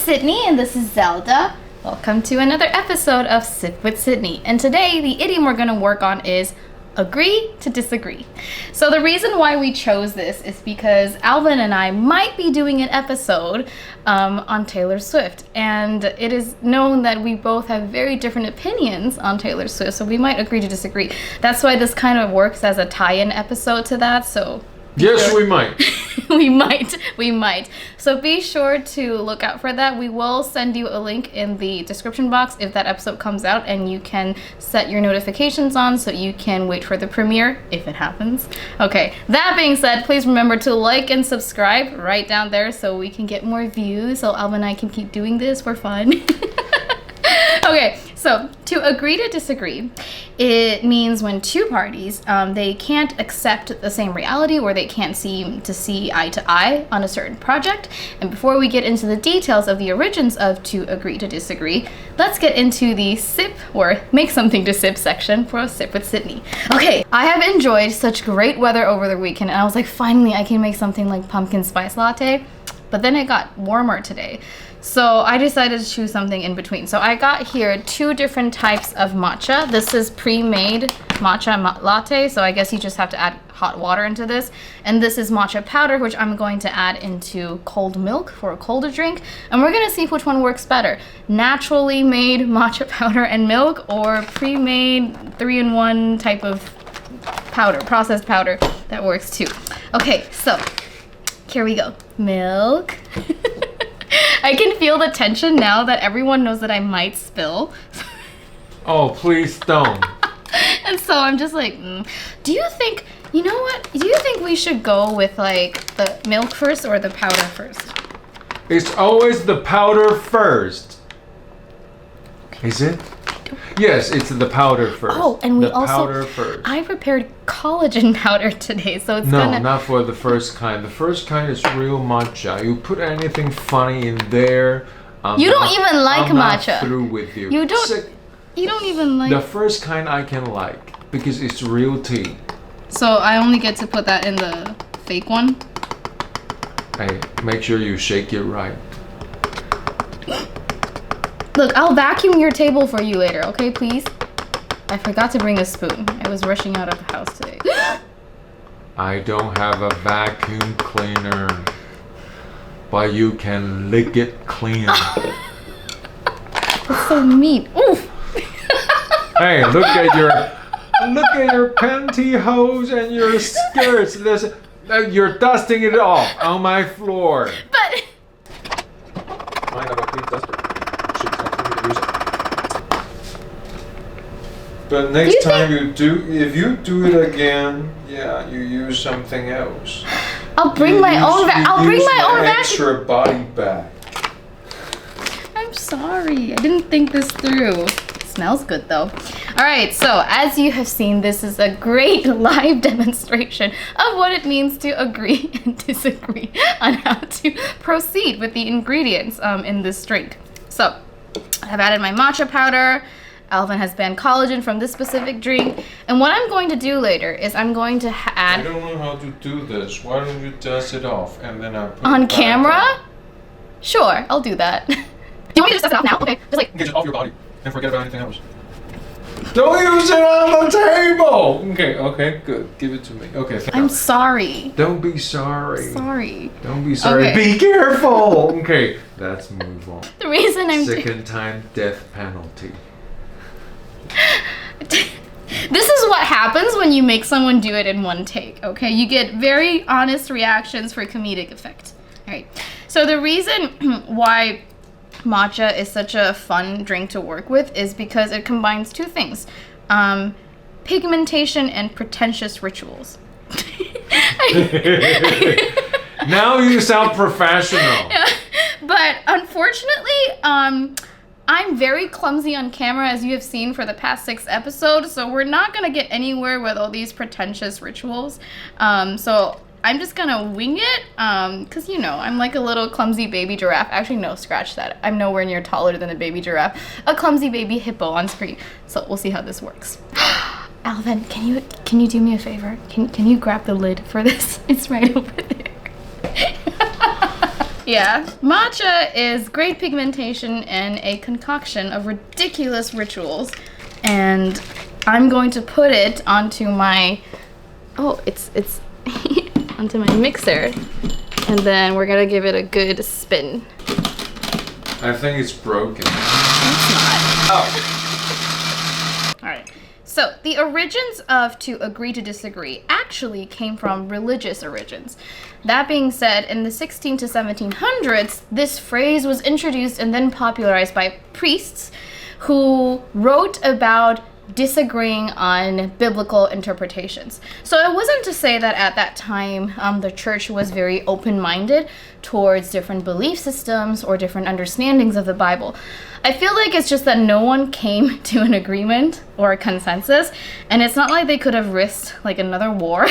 Sydney and this is Zelda. Welcome to another episode of Sip with Sydney. And today the idiom we're going to work on is agree to disagree. So the reason why we chose this is because Alvin and I might be doing an episode on Taylor Swift, and it is known that we both have very different opinions on Taylor Swift, so we might agree to disagree. That's why this kind of works as a tie-in episode to that, so yes, we might. we might. So be sure to look out for that. We will send you a link in the description box if that episode comes out, and you can set your notifications on so you can wait for the premiere if it happens. Okay, that being said, please remember to like and subscribe right down there so we can get more views, so Alvin and I can keep doing this for fun. Okay, so to agree to disagree, it means when two parties, they can't accept the same reality or they can't seem to see eye to eye on a certain project. And before we get into the details of the origins of to agree to disagree, let's get into the sip or make something to sip section for a Sip with Sydney. Okay, I have enjoyed such great weather over the weekend, and I was like, finally I can make something like pumpkin spice latte. But then it got warmer today. So I decided to choose something in between. So I got here two different types of matcha. This is pre-made matcha latte, so I guess you just have to add hot water into this. And this is matcha powder, which I'm going to add into cold milk for a colder drink. And we're gonna see which one works better. Naturally made matcha powder and milk, or pre-made 3-in-1 type of powder, processed powder that works too. Okay, so here we go. Milk. I can feel the tension now that everyone knows that I might spill. Oh, please don't. And so I'm just like, do you think, you know what? Do you think we should go with like the milk first or the powder first? It's always the powder first. Okay. Is it? Yes, it's the powder first. Oh, and we the also, powder first. I prepared collagen powder today, so it's No, not for the first kind. The first kind is real matcha. You put anything funny in there. You don't even like I'm matcha. Not through with you. You don't even like. The first kind I can like because it's real tea. So I only get to put that in the fake one. Hey, make sure you shake it right. Look, I'll vacuum your table for you later, okay, please? I forgot to bring a spoon. I was rushing out of the house today. I don't have a vacuum cleaner, but you can lick it clean. That's so mean. Oof. Hey, look at your pantyhose and your skirts. You're dusting it off on my floor. But I have a clean duster. But next time if you do it again, yeah, you use something else. I'll bring my own vacuum. Extra body bag. I'm sorry. I didn't think this through. It smells good though. All right, so as you have seen, this is a great live demonstration of what it means to agree and disagree on how to proceed with the ingredients in this drink. So I've added my matcha powder. Alvin has banned collagen from this specific drink. And what I'm going to do later is I'm going to add... I don't know how to do this. Why don't you dust it off and then I put on it back camera? on. Sure, I'll do that. Do you want me to just dust it off now? Okay, just like... Get it off your body and forget about anything else. Don't use it on the table! Okay, good. Give it to me. Okay, I'm sorry. Don't be sorry. Sorry. Don't be sorry. Okay. Be careful! Okay, let's move on. The reason I'm... Second time death penalty. This is what happens when you make someone do it in one take, okay? You get very honest reactions for comedic effect. All right. So the reason why matcha is such a fun drink to work with is because it combines two things. Pigmentation and pretentious rituals. Now you sound professional. Yeah. But unfortunately, I'm very clumsy on camera, as you have seen for the past 6 episodes, so we're not gonna get anywhere with all these pretentious rituals. So I'm just gonna wing it, cause you know, I'm like a little clumsy baby giraffe. Actually, no, scratch that. I'm nowhere near taller than a baby giraffe. A clumsy baby hippo on screen. So we'll see how this works. Alvin, can you do me a favor? Can you grab the lid for this? It's right over there. Yeah. Matcha is great pigmentation and a concoction of ridiculous rituals. And I'm going to put it onto my... Oh, it's onto my mixer. And then we're going to give it a good spin. I think it's broken. It's not. Oh. All right. So the origins of to agree to disagree actually came from religious origins. That being said, in the 16 to 1700s, this phrase was introduced and then popularized by priests who wrote about disagreeing on biblical interpretations. So it wasn't to say that at that time the church was very open-minded towards different belief systems or different understandings of the Bible. I feel like it's just that no one came to an agreement or a consensus, and it's not like they could have risked like another war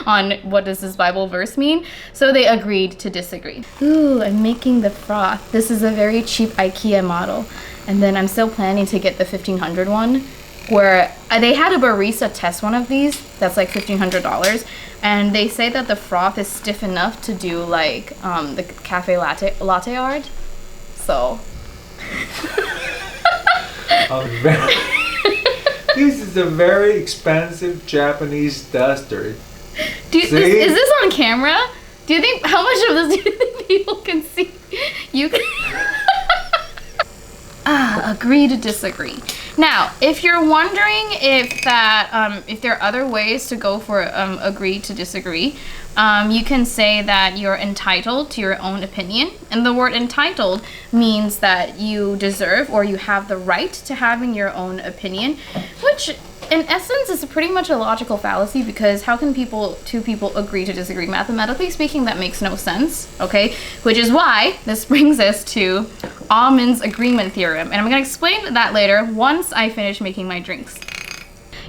on what does this Bible verse mean, so they agreed to disagree. Ooh, I'm making the froth. This is a very cheap IKEA model, and then I'm still planning to get the 1500 one, where they had a barista test one of these that's like $1,500, and they say that the froth is stiff enough to do like the cafe latte art. So This is a very expensive Japanese duster. is this on camera? Do you think, how much of this do you think people can see? You can agree to disagree. Now, if you're wondering if there are other ways to go for agree to disagree, you can say that you're entitled to your own opinion. And the word entitled means that you deserve or you have the right to having your own opinion, which in essence is pretty much a logical fallacy, because how can two people agree to disagree? Mathematically speaking, that makes no sense, okay? Which is why this brings us to Alvin's agreement theorem. And I'm gonna explain that later once I finish making my drinks.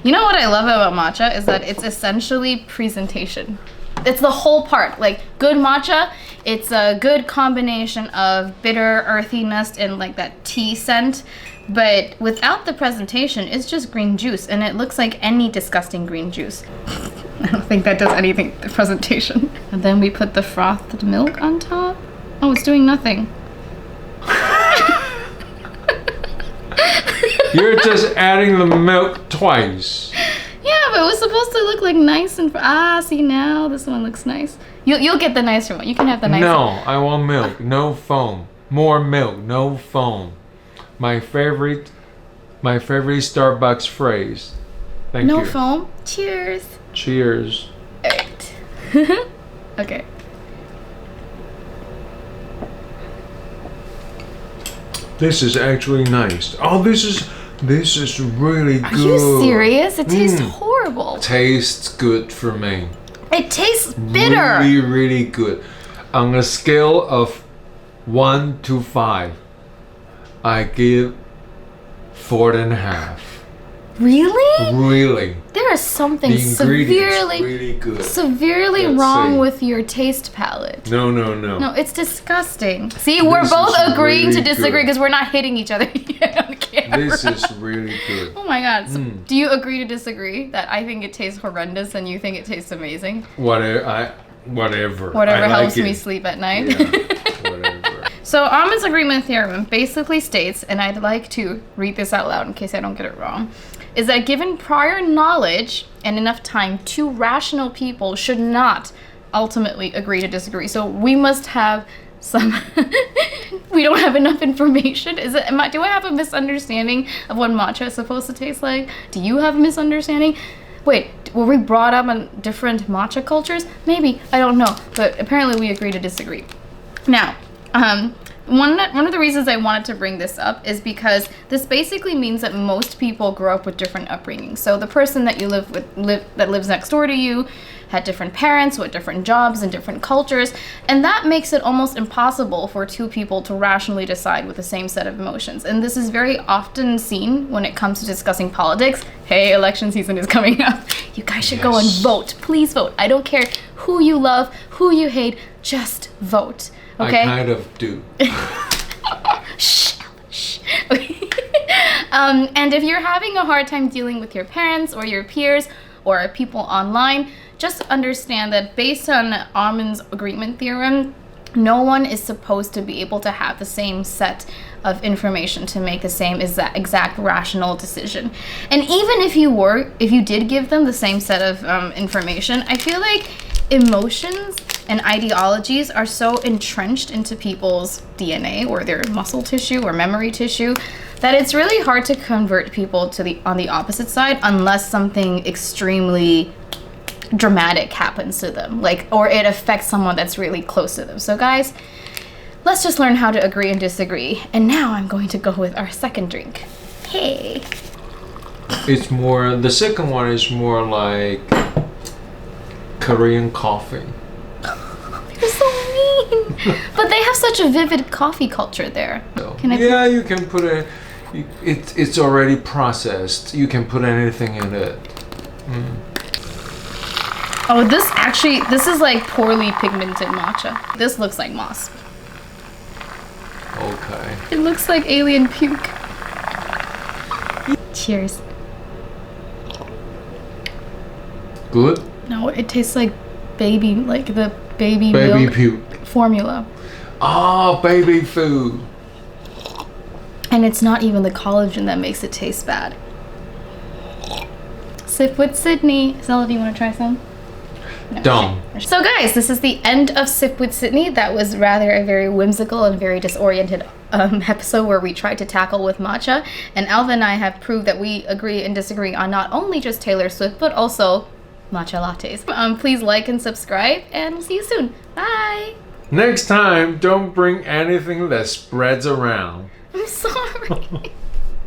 You know what I love about matcha is that it's essentially presentation. It's the whole part. Like good matcha, it's a good combination of bitter earthiness and like that tea scent. But without the presentation, it's just green juice, and it looks like any disgusting green juice. I don't think that does anything to the presentation. And then we put the frothed milk on top. Oh, it's doing nothing. You're just adding the milk twice. Yeah, but it was supposed to look like nice and see now this one looks nice. You'll get the nicer one. You can have the nicer one. No, I want milk, no foam. More milk, no foam. My favorite Starbucks phrase. Thank you. No foam. Cheers. Cheers. Alright. Okay. This is actually nice. Oh, this is really good. Are you serious? It tastes horrible. Tastes good for me. It tastes bitter. Really, really good. On a scale of 1 to 5, I give 4.5. Really? Really. There is something The ingredients really good. severely Let's wrong see. with your taste palette. No. No, it's disgusting. See, we're both agreeing really to disagree good. because we're not hitting each other on camera. This is really good. Oh my god. So do you agree to disagree that I think it tastes horrendous and you think it tastes amazing? Whatever. Whatever helps me sleep at night. Yeah, whatever. So Alvin's agreement theorem basically states, and I'd like to read this out loud in case I don't get it wrong, is that given prior knowledge and enough time, two rational people should not ultimately agree to disagree. So we must have some we don't have enough information. Do I have a misunderstanding of what matcha is supposed to taste like? Do you have a misunderstanding? Wait, were we brought up in different matcha cultures? Maybe, I don't know, but apparently we agree to disagree. Now, one of the reasons I wanted to bring this up is because this basically means that most people grow up with different upbringings. So the person that you that lives next door to you had different parents with different jobs and different cultures, and that makes it almost impossible for two people to rationally decide with the same set of emotions. And this is very often seen when it comes to discussing politics. Hey, election season is coming up. You guys should go and vote. Please vote. I don't care who you love, who you hate, just vote. Okay? I kind of do. Shh. Okay. And if you're having a hard time dealing with your parents or your peers or people online, just understand that based on Alvin's agreement theorem, No one is supposed to be able to have the same set of information to make the same exact rational decision. And even if you did give them the same set of information, I feel like emotions and ideologies are so entrenched into people's DNA or their muscle tissue or memory tissue that it's really hard to convert people on the opposite side unless something extremely dramatic happens to them, or it affects someone that's really close to them. So guys, let's just learn how to agree and disagree. And now I'm going to go with our second drink. Hey. The second one is more like Korean coffee. You're so mean. But they have such a vivid coffee culture there. You can put it. It's already processed. You can put anything in it. Oh, this is like poorly pigmented matcha. This looks like moss. Okay. It looks like alien puke. Cheers. Good? No, it tastes like the baby milk puke formula. Oh, baby food. And it's not even the collagen that makes it taste bad. Sip with Sydney. Stella, do you want to try some? No. Dumb. So guys, this is the end of Sip with Sydney. That was rather a very whimsical and very disoriented episode where we tried to tackle with matcha. And Alvin and I have proved that we agree and disagree on not only just Taylor Swift, but also matcha lattes. Please like and subscribe, and we'll see you soon. Bye! Next time, don't bring anything that spreads around. I'm sorry.